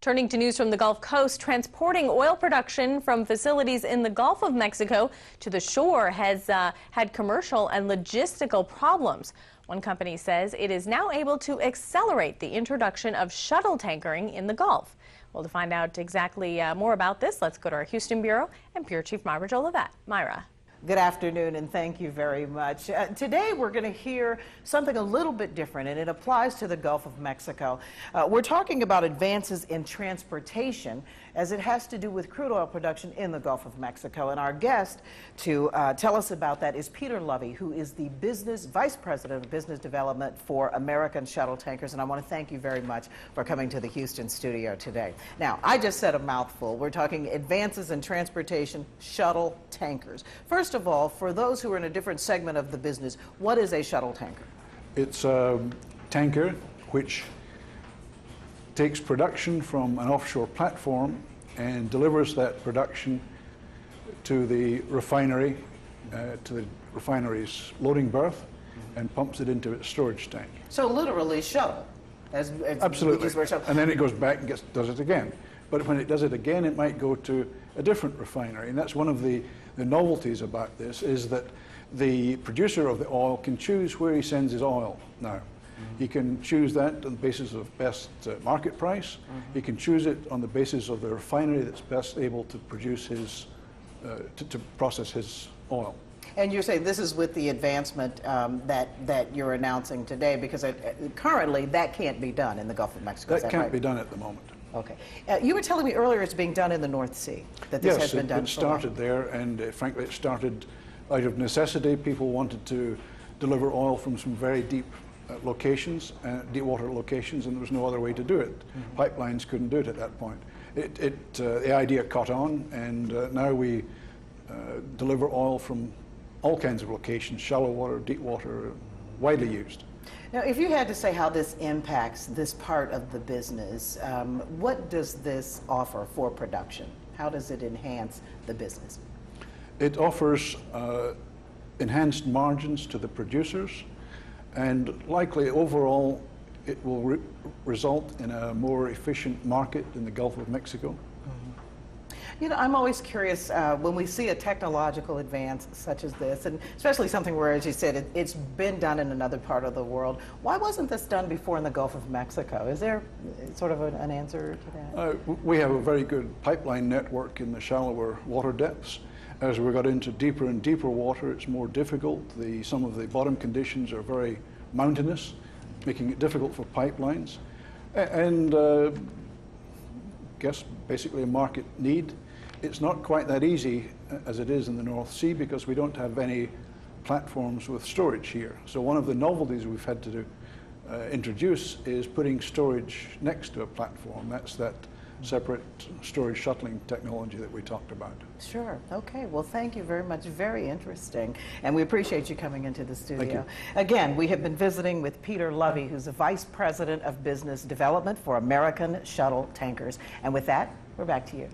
Turning to news from the Gulf Coast, transporting oil production from facilities in the Gulf of Mexico to the shore has had commercial and logistical problems. One company says it is now able to accelerate the introduction of shuttle tankering in the Gulf. Well, to find out exactly more about this, let's go to our Houston Bureau and Bureau Chief Myra Jolivet. Myra. Good afternoon, and thank you very much. Today we're going to hear something a little bit different, and it applies to the Gulf of Mexico. We're talking about advances in transportation as it has to do with crude oil production in the Gulf of Mexico. And our guest to tell us about that is Peter Lovey, who is the Vice President of Business Development for American Shuttle Tankers. And I want to thank you very much for coming to the Houston studio today. Now, I just said a mouthful. We're talking advances in transportation, shuttle tankers. First of all, for those who are in a different segment of the business, what is a shuttle tanker? It's a tanker which takes production from an offshore platform and delivers that production to the refinery, to the refinery's loading berth, and pumps it into its storage tank. So literally shuttle. Absolutely. And then it goes back and does it again. But when it does it again, it might go to a different refinery. And that's one of the novelties about this, is that the producer of the oil can choose where he sends his oil now. He can choose that on the basis of best market price. He can choose it on the basis of the refinery that's best able to produce his, to process his oil. And you're saying this is with the advancement that you're announcing today, because currently that can't be done in the Gulf of Mexico. That can't be done at the moment. Okay. You were telling me earlier it's being done in the North Sea, that this has been done. Yes, it started there, and frankly it started out of necessity. People wanted to deliver oil from some very deep locations, deep water locations, and there was no other way to do it. Pipelines couldn't do it at that point. The idea caught on, and now we deliver oil from all kinds of locations, shallow water, deep water, widely used. Now, if you had to say how this impacts this part of the business, what does this offer for production? How does it enhance the business? It offers enhanced margins to the producers, and likely overall it will result in a more efficient market in the Gulf of Mexico. You know, I'm always curious when we see a technological advance such as this, and especially something where, as you said, it's been done in another part of the world. Why wasn't this done before in the Gulf of Mexico? Is there sort of an answer to that? We have a very good pipeline network in the shallower water depths. As we got into deeper and deeper water, it's more difficult. Some of the bottom conditions are very mountainous, making it difficult for pipelines. And guess basically a market need. It's not quite that easy as it is in the North Sea, because we don't have any platforms with storage here. So one of the novelties we've had to introduce is putting storage next to a platform. That's that separate storage shuttling technology that we talked about. Sure. Okay. Well, thank you very much. Very interesting. And we appreciate you coming into the studio. Thank you. Again, we have been visiting with Peter Lovey, who's the Vice President of Business Development for American Shuttle Tankers. And with that, we're back to you.